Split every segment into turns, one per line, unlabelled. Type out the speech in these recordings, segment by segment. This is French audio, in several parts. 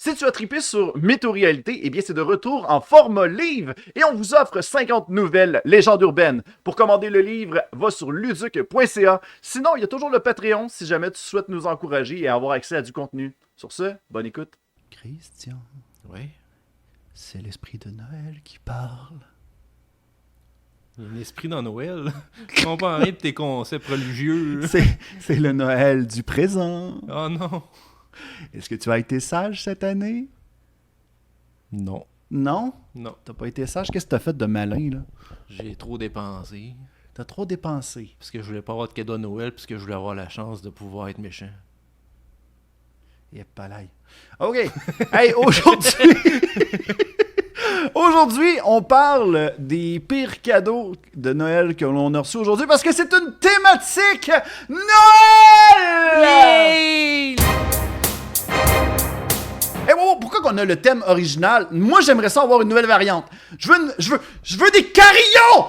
Si tu as trippé sur Mytho-réalité, eh bien c'est de retour en format livre et on vous offre 50 nouvelles légendes urbaines. Pour commander le livre, va sur luduc.ca. Sinon, il y a toujours le Patreon si jamais tu souhaites nous encourager et avoir accès à du contenu. Sur ce, bonne écoute. Christian,
Oui.
c'est l'esprit de Noël qui parle.
Il y a un esprit dans Noël. Je comprends rien de tes concepts religieux.
C'est le Noël du présent.
Oh non.
Est-ce que tu as été sage cette année?
Non.
Non?
Non.
T'as pas été sage? Qu'est-ce que t'as fait de malin, là?
J'ai trop dépensé.
T'as trop dépensé.
Parce que je voulais pas avoir de cadeau à Noël, parce que je voulais avoir la chance de pouvoir être méchant.
Et pas l'ail. OK. Hey, aujourd'hui... Aujourd'hui, on parle des pires cadeaux de Noël que l'on a reçus aujourd'hui parce que c'est une thématique Noël!
Yay!
Et wow, pourquoi qu'on a le thème original? Moi, j'aimerais ça avoir une nouvelle variante. Je veux des carillons!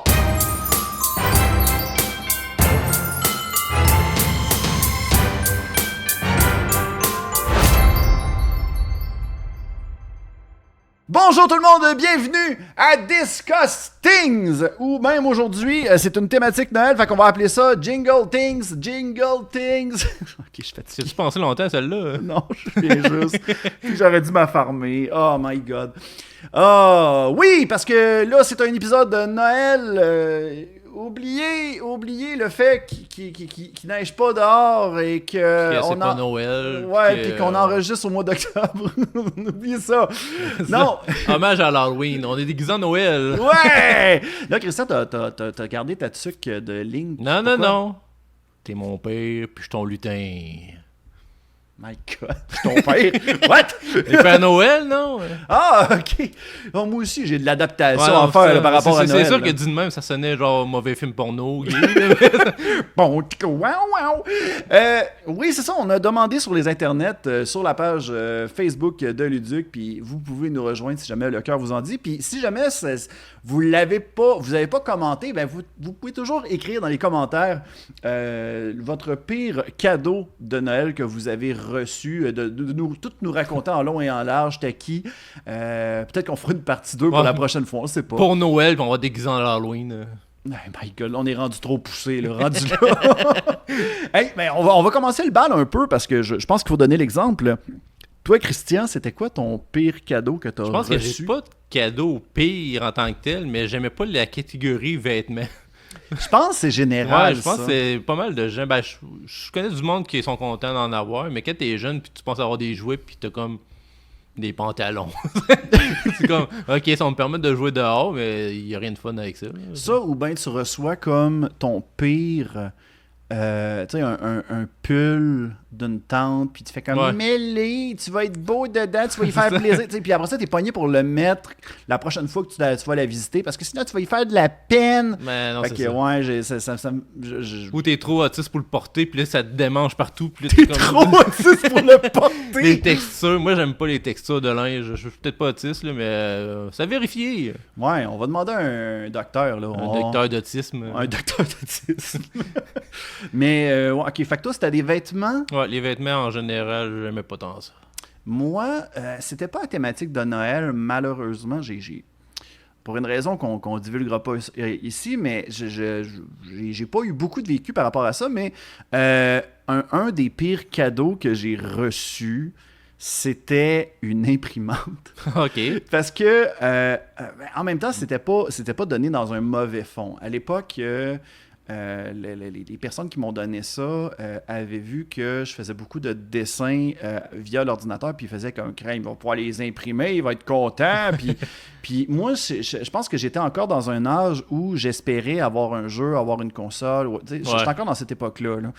Bonjour tout le monde, bienvenue à Discuss Things, ou même aujourd'hui, c'est une thématique Noël, fait qu'on va appeler ça Jingle Things. Ok, je fais ça.
T'as-tu pensé longtemps à celle-là?
Non, je viens juste. J'aurais dû m'affarmer. Oh my god. Ah, oui, parce que là, c'est un épisode de Noël. Oubliez le fait qu'il neige pas dehors et que.
C'est pas Noël.
Ouais, puis qu'on enregistre au mois d'octobre. Oubliez ça. Non.
Hommage à l'Halloween. On est déguisé en Noël.
Ouais! Là, Christian, t'as gardé ta tuque de ligne.
Non,
Pourquoi?
non. T'es mon père, puis je suis ton lutin.
My God, je suis ton père. What?
T'es Père Noël, non?
Ah, ok. Bon, moi aussi, j'ai de l'adaptation
Ouais,
à
non,
faire
ça,
là, par rapport à Noël.
C'est sûr
là.
que dit de même, ça sonnait genre mauvais film porno. Gay,
Bon, wow. Oui, c'est ça, on a demandé sur les internets, sur la page Facebook de Luduc, puis vous pouvez nous rejoindre si jamais le cœur vous en dit. Puis si jamais vous n'avez pas commenté, ben vous pouvez toujours écrire dans les commentaires votre pire cadeau de Noël que vous avez reçu, de nous raconter en long et en large, t'as qui. Peut-être qu'on fera une partie 2 pour la prochaine fois, on sait pas.
Pour Noël, puis on va déguiser en Halloween.
My God, on est rendu trop poussé, là, rendu là. Hey, mais on va commencer le bal un peu parce que je pense qu'il faut donner l'exemple. Toi, Christian, c'était quoi ton pire cadeau que tu as reçu?
Je pense que j'ai pas de cadeau pire en tant que tel, mais j'aimais pas la catégorie vêtements.
Je pense que c'est général.
Ouais, je pense
ça.
que c'est pas mal de gens. Ben, je connais du monde qui sont contents d'en avoir, mais quand t'es jeune puis tu penses avoir des jouets puis t'as comme des pantalons. C'est comme, ok, ça va me permettre de jouer dehors, mais il y a rien de fun avec ça.
Ça, ou bien tu reçois comme ton pire, tu sais, un pull d'une tante, puis tu fais comme,
Ouais.
mêlé, tu vas être beau dedans, tu vas y faire plaisir. Tu sais, puis après ça, t'es pogné pour le mettre la prochaine fois que tu vas la visiter, parce que sinon, tu vas y faire de la peine.
Mais non,
Fait
c'est
que,
ça.
ouais,
Ou t'es trop autiste pour le porter, puis là, ça te démange partout. Puis là,
t'es
comme...
trop autiste pour le porter.
Les textures, moi j'aime pas les textures de linge. Je suis peut-être pas autiste, là, mais ça vérifier.
Ouais, on va demander à un docteur. Là.
Un docteur d'autisme.
Un docteur d'autisme. Mais, ouais, ok, fait que toi, c'était des vêtements.
Ouais, les vêtements en général, j'aimais pas tant ça.
Moi, c'était pas la thématique de Noël, malheureusement. Pour une raison qu'on divulguera pas ici, mais j'ai pas eu beaucoup de vécu par rapport à ça, mais un des pires cadeaux que j'ai reçus, c'était une imprimante.
Ok.
Parce que, en même temps, c'était pas donné dans un mauvais fond. À l'époque, les personnes qui m'ont donné ça avaient vu que je faisais beaucoup de dessins via l'ordinateur, puis ils faisaient comme crème, il va pouvoir les imprimer, il va être content. Puis moi, je pense que j'étais encore dans un âge où j'espérais avoir un jeu, avoir une console. J'étais encore dans cette époque-là. Là.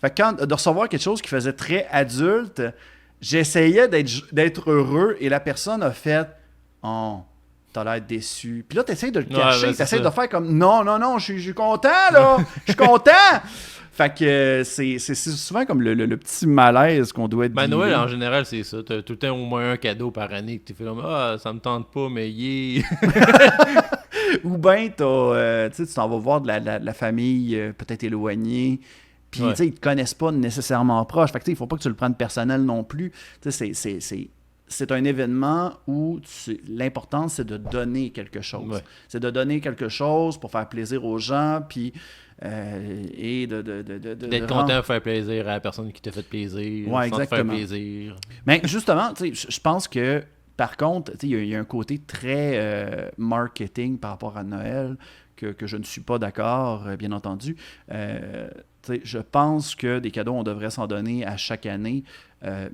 Fait que de recevoir quelque chose qui faisait très adulte, j'essayais d'être heureux et la personne a fait « Oh, t'as l'air déçu. » Puis là, t'essayes de le cacher, t'essayes de faire comme « Non, je suis content, là! Je suis content! » Fait que c'est souvent comme le petit malaise qu'on doit être.
Ben Noël, en général, c'est ça. T'as tout le temps au moins un cadeau par année que tu fais comme « Ah, ça me tente pas, mais yeah! »
Ou bien tu t'en vas voir de la famille peut-être éloignée. Puis, tu sais, ils te connaissent pas nécessairement proche. Fait que, tu sais, il faut pas que tu le prennes personnel non plus. Tu sais, c'est un événement où l'important, c'est de donner quelque chose.
Ouais.
C'est de donner quelque chose pour faire plaisir aux gens, puis et
d'être content de faire plaisir à la personne qui t'a fait plaisir,
Ouais,
sans te faire
exactement.
plaisir.
Mais justement, je pense que, par contre, il y a un côté très marketing par rapport à Noël que je ne suis pas d'accord, bien entendu. Je pense que des cadeaux, on devrait s'en donner à chaque année.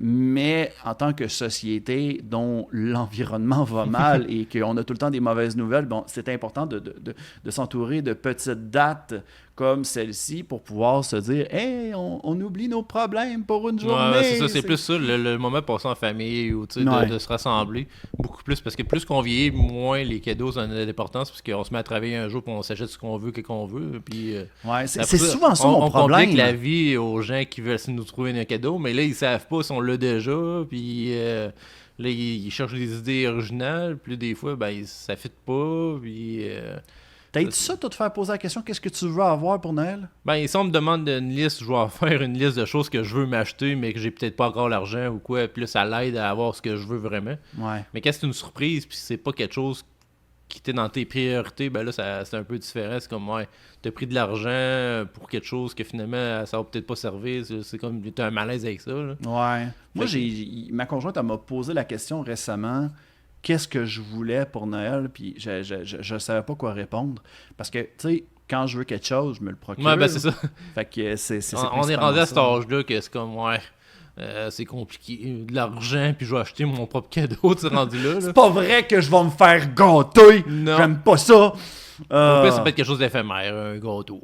Mais en tant que société dont l'environnement va mal et qu'on a tout le temps des mauvaises nouvelles, bon, c'est important de s'entourer de petites dates comme celle-ci pour pouvoir se dire « Hey, on oublie nos problèmes pour une journée! »
Ouais, c'est ça, c'est plus ça, le moment passé en famille ou de se rassembler. Beaucoup plus, parce que plus qu'on vieillit, moins les cadeaux ont de l'importance, parce qu'on se met à travailler un jour puis on s'achète ce qu'on veut, qu'on veut. Puis,
ouais, c'est souvent ça mon
on
problème.
complique la vie aux gens qui veulent nous trouver un cadeau, mais là, ils savent pas si on l'a déjà, puis là, ils cherchent des idées originales, puis des fois, ben, ça fit pas, puis...
T'as-tu ça, toi, te faire poser la question, qu'est-ce que tu veux avoir pour Noël?
Ben, si on me demande une liste, je vais faire une liste de choses que je veux m'acheter, mais que j'ai peut-être pas encore l'argent ou quoi, puis là, ça l'aide à avoir ce que je veux vraiment.
Ouais.
Mais quand c'est une surprise, puis c'est pas quelque chose qui était dans tes priorités, ben là, c'est un peu différent. C'est comme, ouais, t'as pris de l'argent pour quelque chose que finalement, ça va peut-être pas servir. C'est comme, t'as un malaise avec ça, là.
Ouais. Moi, ma conjointe, elle m'a posé la question récemment, qu'est-ce que je voulais pour Noël, puis je savais pas quoi répondre. Parce que, tu sais, quand je veux quelque chose, je me le procure.
Ouais, ben c'est ça.
Fait que c'est
on est rendu à cet âge-là que c'est comme, ouais, c'est compliqué. De l'argent, puis je vais acheter mon propre cadeau, tu sais, rendu là.
C'est pas vrai que je vais me faire gâter.
Non.
J'aime pas ça.
Au pire, ça peut être quelque chose d'éphémère, un gâteau.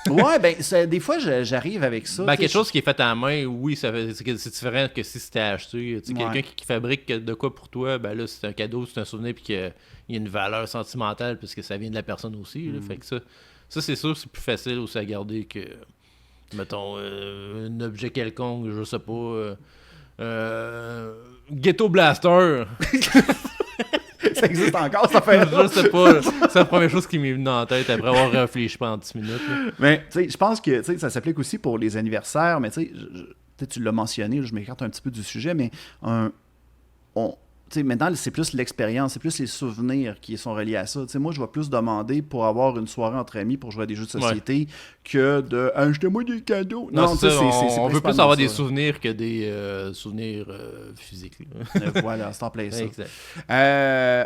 Ouais, ben, des fois, j'arrive avec ça.
Ben, quelque chose qui est fait à la main, oui, c'est différent que si c'était acheté. Tu sais, quelqu'un qui fabrique de quoi pour toi, ben là, c'est un cadeau, c'est un souvenir, puis qu'il y a une valeur sentimentale, puisque ça vient de la personne aussi. Là, fait que ça c'est sûr, c'est plus facile aussi à garder que, mettons, un objet quelconque, je sais pas, Ghetto Blaster.
Ça existe encore, ça fait.
Je sais pas, c'est la première chose qui m'est venue dans la tête après avoir réfléchi pendant 10 minutes. Là.
Mais, tu sais, je pense que ça s'applique aussi pour les anniversaires, mais tu sais, peut-être tu l'as mentionné, là, je m'écarte un petit peu du sujet, mais maintenant, c'est plus l'expérience, c'est plus les souvenirs qui sont reliés à ça. T'sais, moi, je vais plus demander pour avoir une soirée entre amis pour jouer à des jeux de société que de « achetez-moi des cadeaux ».
Non, c'est on veut plus avoir
ça.
des souvenirs que des souvenirs physiques.
Voilà, c'est en plein ça.
Exact.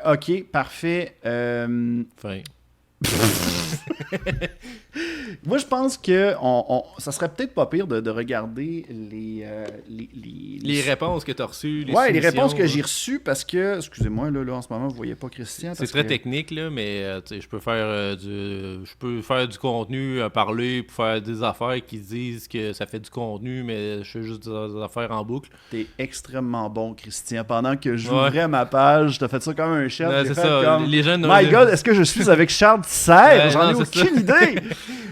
OK, parfait.
Fin.
Moi, je pense que ça serait peut-être pas pire de regarder
les réponses que tu as reçues.
Les réponses que j'ai reçues parce que, excusez-moi, là, en ce moment, vous voyez pas Christian.
C'est très technique, là, mais je peux faire du contenu, parler, pour faire des affaires qui disent que ça fait du contenu, mais je fais juste des affaires en boucle.
T'es extrêmement bon, Christian. Pendant que j'ouvrais ma page, t'as fait ça comme un chef.
C'est ça. Comme... Les gens
My God, est-ce que je suis avec Charles Tisser? J'en ai aucune idée.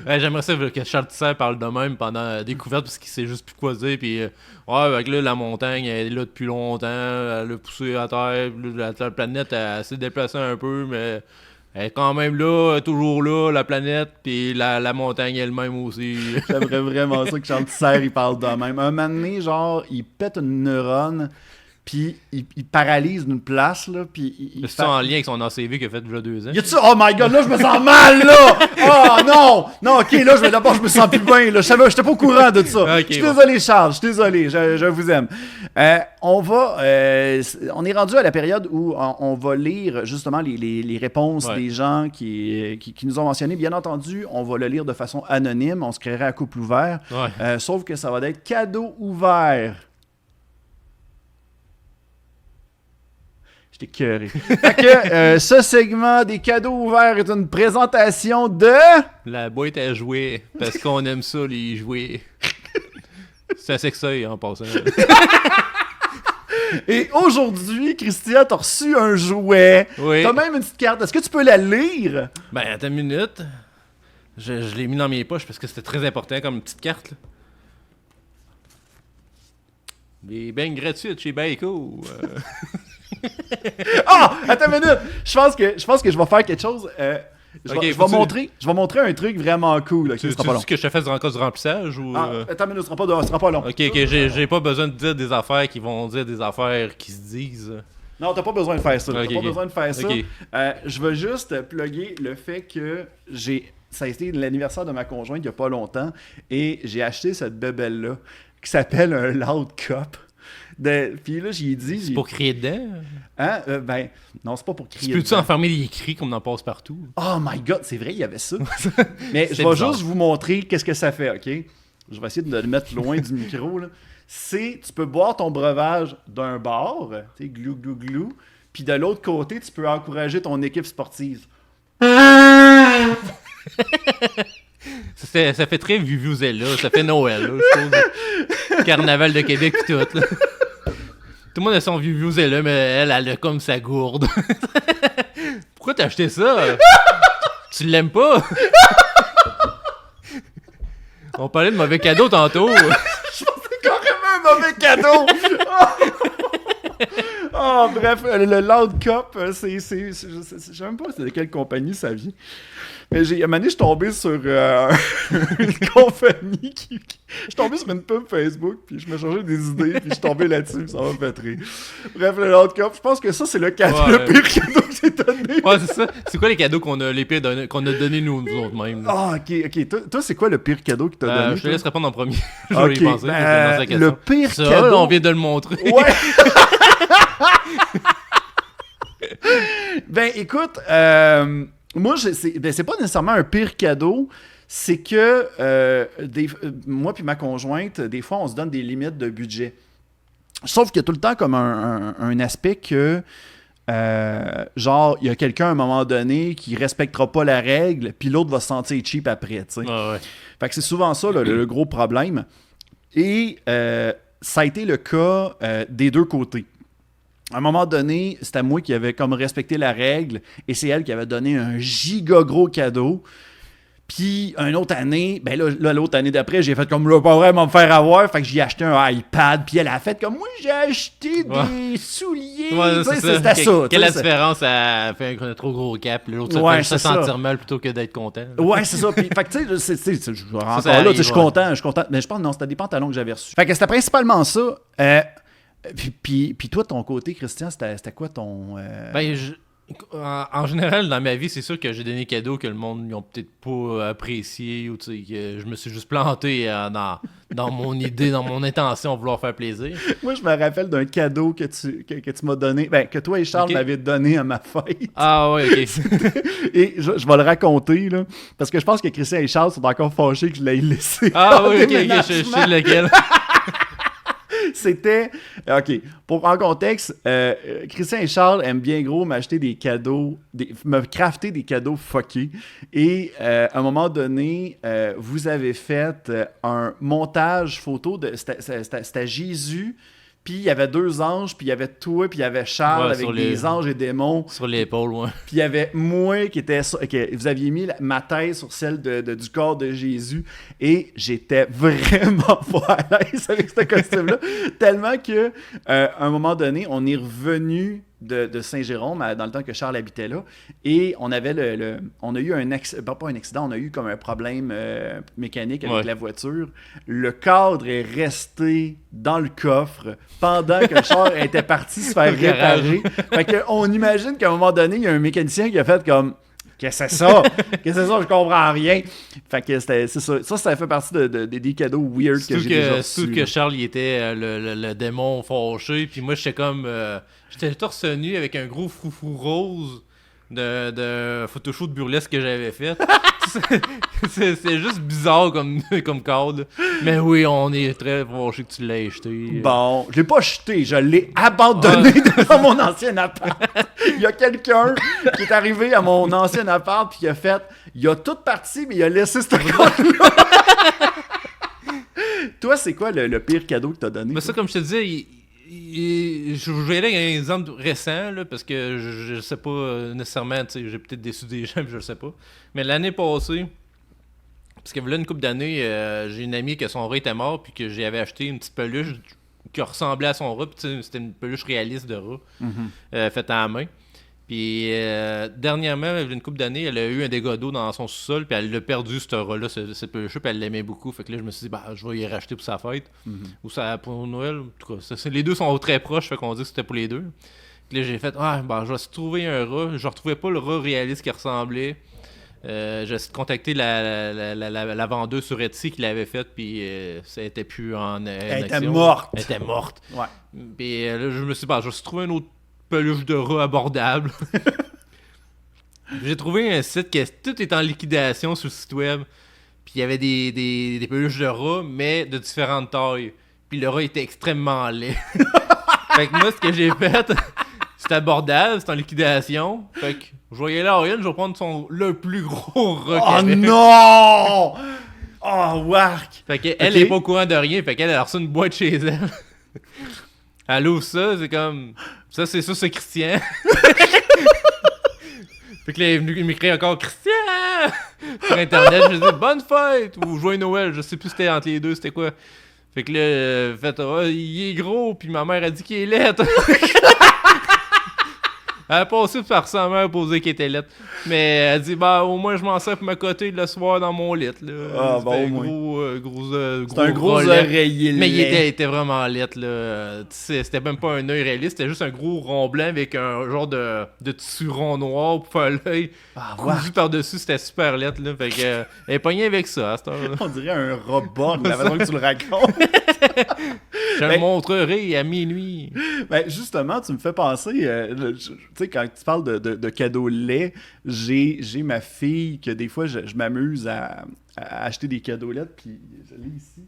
Ouais, j'aimerais ça que Charles Tisser parle de même pendant la découverte parce qu'il sait juste plus quoi dire. Puis, avec là, la montagne, elle est là depuis longtemps. Elle a poussé à terre. La planète, elle s'est déplacée un peu, mais elle est quand même là, elle est toujours là, la planète. Puis la montagne elle-même aussi.
J'aimerais vraiment ça que Charles Tisser, il parle de même. Un moment donné, genre, il pète une neurone. Puis il paralyse une place, là, puis
c'est ça en lien avec son ACV qu'il a fait il y a 2 ans.
Y'a-tu... Oh my God, là, je me sens mal, là! Oh non! Non, OK, là, d'abord, je me sens plus bien, là. J'étais pas au courant de ça.
Okay,
je suis désolé, Charles, je suis désolé, je vous aime. On est rendu à la période où on va lire, justement, les réponses des gens qui nous ont mentionné. Bien entendu, on va le lire de façon anonyme, on se créerait à couple ouvert.
Ouais.
Sauf que ça va être cadeau ouvert. J'étais cœuré. Fait que ce segment des cadeaux ouverts est une présentation de...
La boîte à jouets, parce qu'on aime ça, les jouets. C'est un sexeuil, en passant.
Et aujourd'hui, Christian, t'as reçu un jouet.
Oui.
T'as même une petite carte. Est-ce que tu peux la lire?
Ben, attends une minute. Je l'ai mis dans mes poches parce que c'était très important comme une petite carte. Là. Des beignes gratuites chez Baco.
Ah! Attends une minute! Je pense que je vais faire quelque chose. Je vais montrer un truc vraiment cool. Okay?
Tu
sera pas long.
dis que je te fasse encore du remplissage ou...
Attends, mais ce sera pas long.
Ok, j'ai pas besoin de dire des affaires qui vont dire des affaires qui se disent.
Non, t'as pas besoin de faire ça.
Okay,
t'as pas besoin de faire ça.
Okay.
Je veux juste plugger le fait que ça a été l'anniversaire de ma conjointe il y a pas longtemps et j'ai acheté cette bébelle-là qui s'appelle un Loud Cup. Puis là, j'y ai dit...
C'est pour crier dedans?
Hein? Non, c'est pas pour crier.
Peux-tu enfermer des cris comme on en passe partout?
Oh my God, c'est vrai, il y avait ça. Mais je vais
bizarre.
juste vous montrer qu'est-ce que ça fait, OK? Je vais essayer de le mettre loin du micro, là. Tu peux boire ton breuvage d'un bar, tu sais, glou, glou, glou, puis de l'autre côté, tu peux encourager ton équipe sportive.
Ça fait très Vuvuzela, ça fait Noël, là, je trouve. Carnaval de Québec pis tout, là. Tout le monde a son Vuvuzela, mais elle a comme sa gourde. Pourquoi t'as acheté ça? Tu l'aimes pas? On parlait de mauvais cadeaux tantôt.
C'est carrément un mauvais cadeau! Bref, le Loud Cup, je sais même pas de quelle compagnie ça vient. Mais à un moment donné, je suis tombé sur une compagnie je suis tombé sur une pub Facebook, puis je me changeais des idées, puis je suis tombé là-dessus, ça m'a fait rire. Bref, le Loud Cup, je pense que ça, c'est le pire cadeau que j'ai donné.
Ouais, c'est ça. C'est quoi les cadeaux qu'on a donnés nous autres mêmes?
Ok. Toi, c'est quoi le pire cadeau que t'as donné?
Je te laisse répondre en premier. Je vais y penser.
Le pire
ça,
cadeau...
on vient de le montrer.
Ouais! Ben, écoute, moi, c'est pas nécessairement un pire cadeau, c'est que moi puis ma conjointe, des fois, on se donne des limites de budget. Sauf qu'il y a tout le temps comme un aspect que, genre, il y a quelqu'un à un moment donné qui respectera pas la règle, puis l'autre va se sentir cheap après, tu sais.
Ouais.
Fait que c'est souvent ça, le gros problème. Et ça a été le cas des deux côtés. À un moment donné, c'était moi qui avais comme respecté la règle et c'est elle qui avait donné un giga gros cadeau. Puis, une autre année, ben là l'autre année d'après, j'ai fait comme là, pas vraiment me faire avoir. Fait que j'ai acheté un iPad. Puis elle a fait comme moi, j'ai acheté des souliers.
Ouais,
c'était ça.
Quelle est la différence à faire un trop gros cap? L'autre se fait sentir mal plutôt que d'être content.
Ouais, c'est ça. Puis, fait que tu sais, encore là, je suis content. Mais je pense, non, c'était des pantalons que j'avais reçus. Fait que c'était principalement ça. Puis toi, ton côté, Christian, c'était quoi ton...
En général, dans ma vie, c'est sûr que j'ai donné des cadeaux que le monde n'a peut-être pas apprécié ou que je me suis juste planté dans mon idée, dans mon intention de vouloir faire plaisir.
Moi, je me rappelle d'un cadeau que tu m'as donné, que toi et Charles m'avaient donné à ma fête.
Ah ouais, ok.
Et je vais le raconter, là, parce que je pense que Christian et Charles sont encore fâchés que je l'ai laissé.
Ah oui, ok, je sais lequel.
C'était... OK. En contexte, Christian et Charles aiment bien gros m'acheter des cadeaux, me crafter des cadeaux fuckés. Et à un moment donné, vous avez fait un montage photo c'était Jésus, puis il y avait deux anges, puis il y avait toi, puis il y avait Charles avec des anges et démons.
Sur l'épaule, ouais.
Puis il y avait moi qui était... vous aviez mis ma tête sur celle du corps de Jésus. Et j'étais vraiment pas à l'aise avec ce costume-là. Tellement que à un moment donné, on est revenu de Saint-Jérôme dans le temps que Charles habitait là. Et on avait on a eu un accident, pas un accident, on a eu comme un problème mécanique avec la voiture. Le cadre est resté dans le coffre pendant que Charles était parti se faire réparer. Fait qu'on imagine qu'à un moment donné, il y a un mécanicien qui a fait comme... Qu'est-ce que c'est ça? Qu'est-ce que c'est ça? Je comprends rien. Fait que c'est ça. Ça fait partie des cadeaux weird que j'ai déjà reçus.
Surtout que Charles, il était le démon fâché. Puis moi, j'étais comme... j'étais torse nu avec un gros froufrou rose de photoshoot burlesque que j'avais fait. c'est juste bizarre comme cadre. Mais oui, on est très fâché que tu l'aies jeté.
Bon, je l'ai pas jeté, je l'ai abandonné dans mon ancien appart. Il y a quelqu'un qui est arrivé à mon ancien appart puis il a tout parti, mais il a laissé ce cadre-là. Toi, c'est quoi le pire cadeau que t'as donné?
Mais ça, comme je te disais, je vais aller avec un exemple récent, là, parce que je sais pas nécessairement, j'ai peut-être déçu des gens, je le sais pas. Mais l'année passée, parce que là, une couple d'années, j'ai une amie que son rat était mort, puis que j'avais acheté une petite peluche qui ressemblait à son rat, puis c'était une peluche réaliste de rat, faite à la main. Puis dernièrement, il y a une couple d'années, elle a eu un dégât d'eau dans son sous-sol, puis elle l'a perdu, ce rat-là, cette peluche, puis elle l'aimait beaucoup. Fait que là, je me suis dit, bah, je vais y racheter pour sa fête, ou pour Noël. En tout cas, les deux sont très proches, fait qu'on dit que c'était pour les deux. Puis là, j'ai fait, je vais se trouver un rat. Je retrouvais pas le rat réaliste qui ressemblait. J'ai contacté la vendeuse sur Etsy qui l'avait faite, puis ça était plus en
Elle était
action.
morte.
Elle était morte.
Ouais.
Puis là, je me suis dit, je vais se trouver un autre peluche de rat abordable. J'ai trouvé un site qui tout est en liquidation sur le site web. Puis il y avait des peluches de rat, mais de différentes tailles. Puis le rat était extrêmement laid. Fait que moi, ce que j'ai fait, c'est abordable, c'est en liquidation. Fait que je vais y aller à Orion, je vais prendre le plus gros rat
Oh
qu'il y avait.
non! Oh, wark!
Fait qu'elle est pas au courant de rien, fait qu'elle a reçu une boîte chez elle. Elle ouvre ça, c'est comme... Ça, c'est Christian. Fait que là, il est venu m'écrire encore Christian sur Internet. Je lui ai dit bonne fête ou joyeux Noël. Je sais plus c'était entre les deux, c'était quoi. Fait que là, il est gros, puis ma mère a dit qu'il est laid. Elle a passé par sa mère pour dire qu'il était laid. Mais elle dit, au moins je m'en sers pour m'accoter le soir dans mon lit. Là.
Ah,
C'était
au moins.
C'est
un gros oreiller
mais
laid.
il était vraiment laid. Là. C'était même pas un œil réaliste, c'était juste un gros rond blanc avec un genre de tissu rond noir pour faire l'œil. Cousu par-dessus, c'était super laid. Là. Fait que, elle est pognée avec ça à cette heure-là.
On dirait un robot, la façon que tu le racontes.
Je le montrerai à minuit.
Ben, justement, tu me fais penser, tu sais, quand tu parles de cadeaux laids, j'ai ma fille que des fois, je m'amuse à acheter des cadeaux laids, puis je l'ai ici.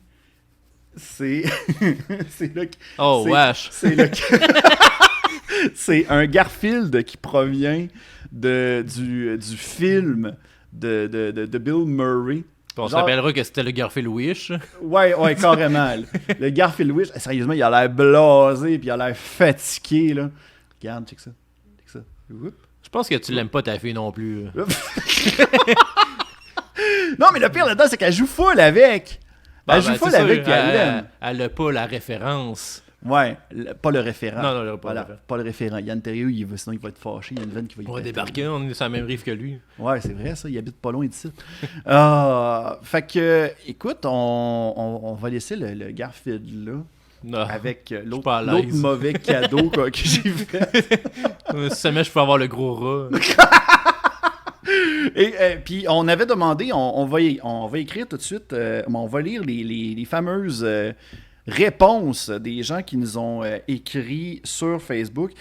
C'est... c'est là que...
Oh, wesh!
C'est là que... c'est un Garfield qui provient du film de Bill Murray.
On se rappellera que c'était le Garfield Wish.
Ouais, carrément. Le Garfield Wish, sérieusement, il a l'air blasé, puis il a l'air fatigué, là. Regarde, check ça. Oups.
Je pense que tu l'aimes pas ta fille non plus.
Non, mais le pire là-dedans, c'est qu'elle joue full avec. Elle joue full avec, puis elle l'aime.
Elle a pas la référence.
Ouais, pas le référent.
Non, pas
voilà,
le référent.
Pas le référent. Yann Terriot, sinon il va être fâché. Il y a une veine qui va y
On va
péter.
débarquer, on est sur la même rive que lui.
Ouais, c'est vrai, ça. Il habite pas loin d'ici. Fait que, écoute, on va laisser le Garfield là.
Non,
avec
l'autre
mauvais cadeau que j'ai fait.
Si jamais je peux avoir le gros rat.
Et puis on avait demandé, on va écrire tout de suite, on va lire les fameuses réponses des gens qui nous ont écrit sur Facebook.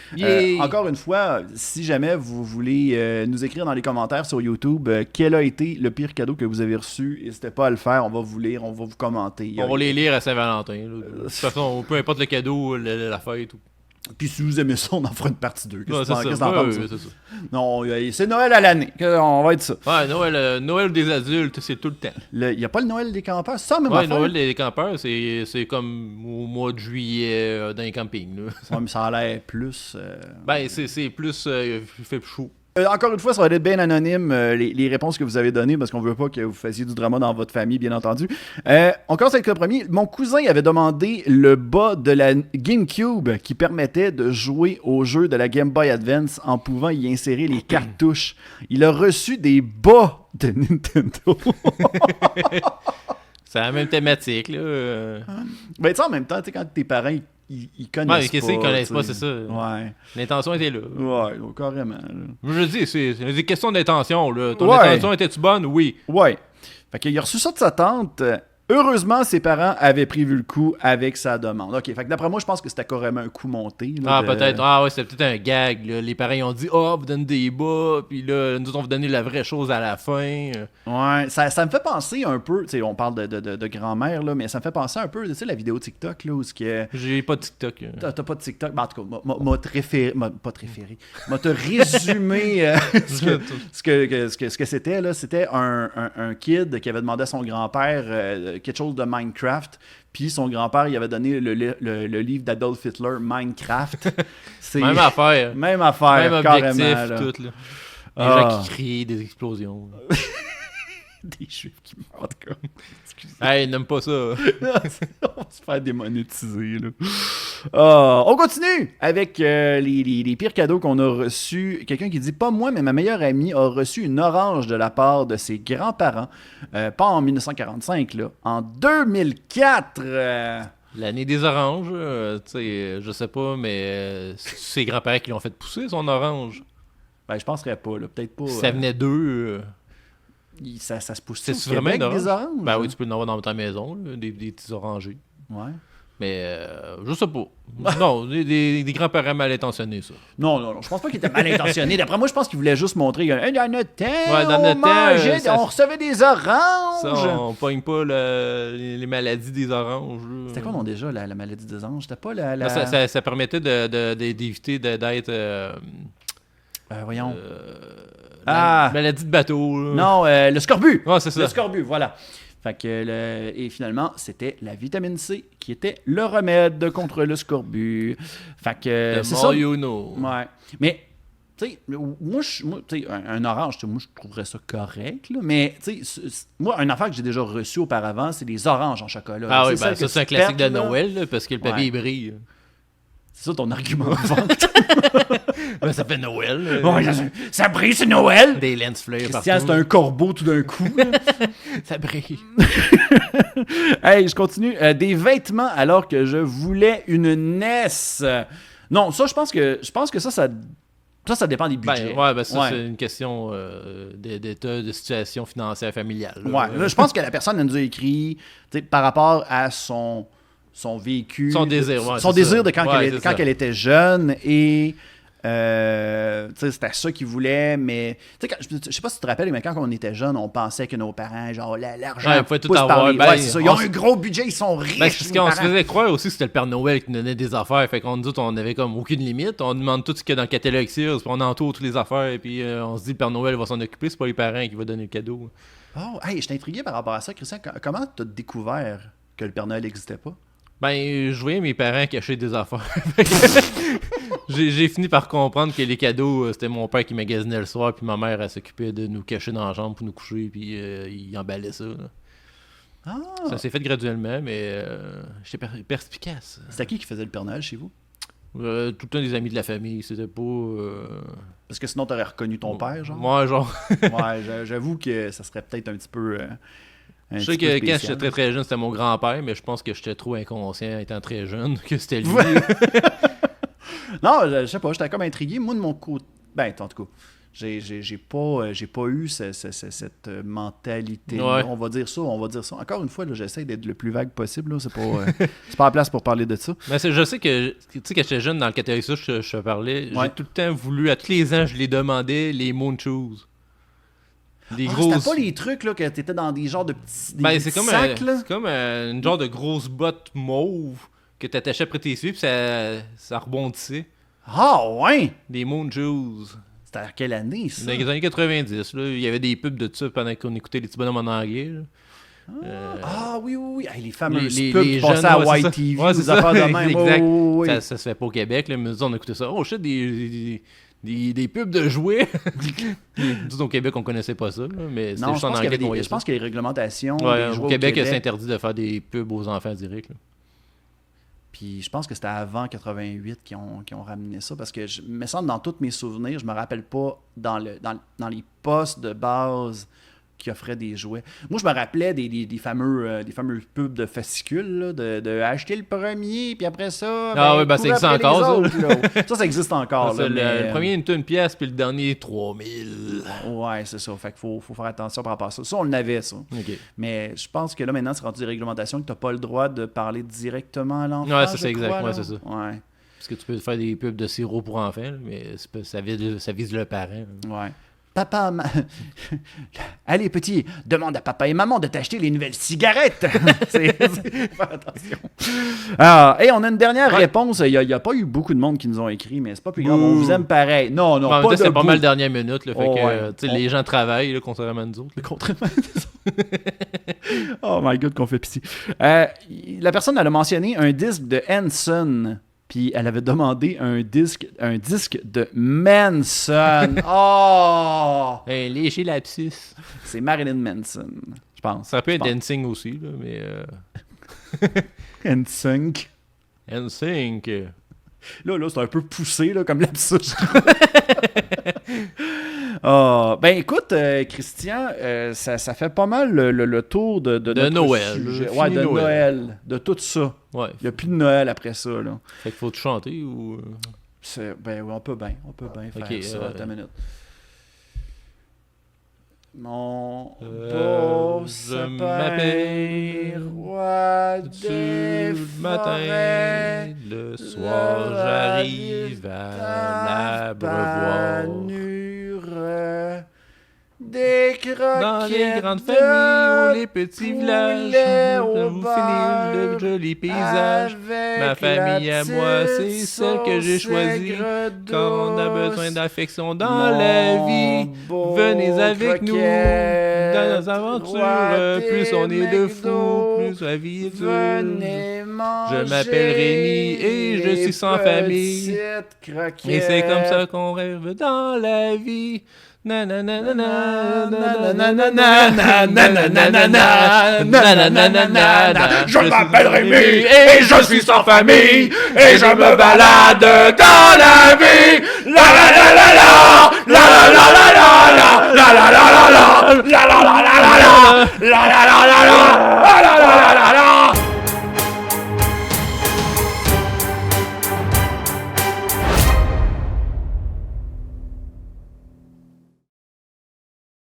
Encore une fois, si jamais vous voulez nous écrire dans les commentaires sur YouTube quel a été le pire cadeau que vous avez reçu, n'hésitez pas à le faire, on va vous lire, on va vous commenter.
On va les lire à Saint-Valentin. De toute façon, peu importe le cadeau, la fête.
Puis si vous aimez ça, on en fera une partie 2.
C'est ça.
Non, c'est Noël à l'année. On va être ça.
Ouais, Noël des adultes, c'est tout le temps.
Il n'y a pas le Noël des campeurs, c'est ça même
Ouais,
affaire?
Noël des campeurs, c'est comme au mois de juillet dans les campings. Là.
Ouais, mais ça a l'air plus...
Ben, c'est plus... il fait plus chaud.
Encore une fois, ça va être bien anonyme, les réponses que vous avez données, parce qu'on veut pas que vous fassiez du drama dans votre famille, bien entendu. On commence avec le premier. Mon cousin avait demandé le bas de la GameCube qui permettait de jouer aux jeux de la Game Boy Advance en pouvant y insérer les cartouches. Il a reçu des bas de Nintendo.
C'est la même thématique, là.
Ben, tu sais, en même temps, quand tes parents, ils connaissent pas.
Qu'est-ce qu'ils connaissent pas, c'est ça.
Ouais.
L'intention était là.
Ouais, carrément. Là.
Je dis, c'est des questions d'intention, là. Ton intention était-tu bonne? Oui.
Ouais. Fait qu'il a reçu ça de sa tante. Heureusement, ses parents avaient prévu le coup avec sa demande. OK, fait que d'après moi, je pense que c'était carrément un coup monté. Là,
peut-être. Ah ouais, c'était peut-être un gag. Là. Les parents ils ont dit « vous donnez des bas, puis là, nous on vous donner la vraie chose à la fin. »
Ouais, ça me fait penser un peu, tu sais, on parle de grand-mère, là, mais ça me fait penser un peu, tu sais, la vidéo TikTok, là, où ce que...
J'ai pas de TikTok.
T'as pas de TikTok? Ben, en tout cas, m'a te référé... Pas te référé. M'a te résumé ce que c'était, là. C'était un kid qui avait demandé à son grand-père quelque chose de Minecraft, puis son grand-père, il avait donné le livre d'Adolf Hitler, Minecraft. C'est
même affaire.
Même affaire,
même
carrément.
Objectif,
là.
tout, là. Les gens qui crient des explosions.
des juifs qui meurent, en tout cas. Excusez.
Hey, n'aime pas ça.
On va se faire démonétiser, là. On continue avec les pires cadeaux qu'on a reçus. Quelqu'un qui dit « Pas moi, mais ma meilleure amie a reçu une orange de la part de ses grands-parents. Pas en 1945, là. En 2004.
L'année des oranges, tu sais, je sais pas, mais c'est ses grands-parents qui l'ont fait pousser, son orange.
Ben, je penserais pas, là. Peut-être pas.
Si ça venait d'eux.
Ça se pousse
C'est
au
vraiment
Québec,
une
des oranges?
Ben oui, tu peux en avoir dans ta maison, là, des petits orangers.
Ouais.
Mais je sais pas. Non, des grands-parents mal intentionnés, ça.
Non. Je pense pas qu'il était mal intentionné. D'après moi, je pense qu'il voulait juste montrer que hey, dans notre temps,
dans notre temps,
on recevait des oranges.
Ça, on pogne pas les maladies des oranges. Là.
C'était quoi, non, déjà, la maladie des oranges? C'était pas la...
Non, ça permettait d'éviter d'être...
voyons.
La maladie de bateau. Là.
Non, le scorbut.
Ouais, c'est ça.
Le scorbut, voilà. Fait que et finalement, c'était la vitamine C qui était le remède contre le scorbut. Fait que c'est ça.
You know.
Ouais. Mais tu sais, moi, un orange, moi, je trouverais ça correct, là, mais tu sais, moi, un affaire que j'ai déjà reçu auparavant, c'est des oranges en chocolat.
Ah oui,
ça,
c'est un classique de Noël, là, parce que le papier brille.
C'est ça ton argument de vente.
Ben, ça fait Noël.
Bon, ça brille, c'est Noël.
Des lens flares partout.
Christian, c'est un corbeau tout d'un coup.
Ça brille.
Hey, je continue. Des vêtements alors que je voulais une NES. Non, ça, je pense que ça dépend des budgets.
C'est une question d'état, de situation financière familiale. Là.
Ouais, là, je pense que la personne elle nous a écrit par rapport à son vécu.
Son désir,
son désir de quand elle était jeune et c'était ça qu'il voulait, mais je sais pas si tu te rappelles, mais quand on était jeune, on pensait que nos parents, genre l'argent,
ils pouvaient tout avoir.
C'est ça. Ils ont un gros budget, ils sont riches.
Parce qu'on se faisait croire aussi que c'était le Père Noël qui nous donnait des affaires, fait qu'on nous dit on avait comme aucune limite, on demande tout ce qu'il y a dans le catalogue Sears, puis on entoure toutes les affaires, et puis on se dit le Père Noël va s'en occuper, c'est pas les parents qui vont donner le cadeau.
Oh, hey, je suis intrigué par rapport à ça, Christian. Comment tu as découvert que le Père Noël n'existait pas?
Ben, je voyais mes parents cacher des affaires. J'ai fini par comprendre que les cadeaux, c'était mon père qui magasinait le soir, puis ma mère, elle s'occupait de nous cacher dans la chambre pour nous coucher, puis il emballait ça. Ça s'est fait graduellement, mais j'étais perspicace.
C'était qui faisait le Père Noël chez vous?
Tout le temps des amis de la famille, c'était pas...
Parce que sinon, t'aurais reconnu ton père, genre?
Ouais, genre.
Ouais, j'avoue que ça serait peut-être un petit peu...
je sais que quand j'étais très très jeune, c'était mon grand-père, mais je pense que j'étais trop inconscient étant très jeune que c'était lui.
Non, je sais pas, j'étais comme intrigué. Moi, de mon côté... Ben, en tout cas, j'ai pas eu cette mentalité.
Ouais.
On va dire ça. Encore une fois, là, j'essaie d'être le plus vague possible. Là. C'est pas la place pour parler de ça.
Mais je sais que, tu sais, quand j'étais jeune, dans le catégorie ça, je te parlais,
Ouais.
j'ai tout le temps voulu, à tous les ans, je les demandais les moon shoes. Des grosses...
C'était pas les trucs là, que t'étais dans des genres de petits,
c'est comme,
sacs, là?
c'est comme une genre de grosse botte mauve que t'attachais après tes pieds puis ça rebondissait.
Ah, ouais!
Des moon shoes.
C'était à quelle année, ça?
Dans les années 90, là, il y avait des pubs de ça pendant qu'on écoutait les petits bonhommes en anglais. Là.
Oui. Hey, les fameuses
les
pubs qui
jeunes,
passaient à
ouais,
White
c'est
TV,
ça. Ouais, c'est
des
ça.
affaires de même.
Exact.
Oui.
Ça se fait pas au Québec, là, mais nous, on écoutait ça. Oh shit, des pubs de jouets. Nous, au Québec, on connaissait pas ça, là, mais c'était
Non,
juste en anglais qu'on voyait
je pense
ça.
qu'il y a des réglementations.
Ouais,
des jouets
au Québec, c'est interdit de faire des pubs aux enfants directs. Là.
Puis je pense que c'était avant 88 qui ont ramené ça, parce que me semble dans tous mes souvenirs, je me rappelle pas dans les postes de base qui offraient des jouets. Moi, je me rappelais des fameux pubs de fascicules, là, de acheter le premier, puis après ça...
ça existe encore,
ça. Ça existe encore. Là,
le premier est une pièce, puis le dernier 3000.
Ouais, c'est ça. Fait qu'il faut faire attention par rapport à ça. Ça, on l'avait, ça.
Okay.
Mais je pense que là, maintenant, c'est rendu des réglementations que tu n'as pas le droit de parler directement à l'enfant.
Ouais, c'est exact.
Crois,
ouais, c'est ça.
Ouais.
Parce que tu peux faire des pubs de sirop pour enfants, là, mais ça vise le parent. Là.
Ouais. Papa, allez petit, demande à papa et maman de t'acheter les nouvelles cigarettes. Fais attention. Alors, on a une dernière réponse. Il n'y a pas eu beaucoup de monde qui nous ont écrit, mais c'est pas plus grave. On vous aime pareil. Non,
pas de c'était pas mal dernière minute. Là, les gens travaillent, là, contrairement à nous autres. Oh my God, qu'on fait pitié. La personne, elle a mentionné un disque de Hanson.
Puis elle avait demandé un disque de Manson. Oh!
Un léger lapsus.
C'est Marilyn Manson, je pense.
Ça peut
Je
être
pense.
NSYNC aussi, là, mais...
NSYNC.
NSYNC.
Là, c'est un peu poussé, là, comme lapsus. Ben écoute, Christian, ça fait pas mal le tour de notre
Noël.
sujet.
Fini
Ouais, de
Noël.
Noël. De tout ça.
Ouais.
Il n'y a plus de Noël après ça, là.
Fait qu'il faut tout chanter ou...
Ben oui, on peut bien faire
Ok,
ça. Attends une minute. Mon
Euh,
beau
je
sapin,
m'appelle
roi
Du
des
matin,
forêts,
le soir, j'arrive à l'abreuvoir.
panure, des croquettes
Dans les grandes
de
familles ou les petits villages,
poulet au
vous finir le
beurre,
joli paysage.
avec
Ma famille
la
à moi, c'est
petite
celle que j'ai
sauce
choisie.
aigre
Quand on a
douce.
besoin d'affection dans la vie,
Mon
venez
beau
avec nous
croquette,
dans nos aventures.
roi
Plus on est de
des
fous,
McDo,
plus la vie est dure.
venez manger
Je m'appelle Rémi et je suis sans famille.
petites croquettes.
Et c'est comme ça qu'on rêve dans la vie. Nananana,
Je m'appelle Rémi et je suis sans famille et je me balade dans la vie. La la la la la, la la la la la, la la la la la, la la la la la, la la la la la, la la la la la.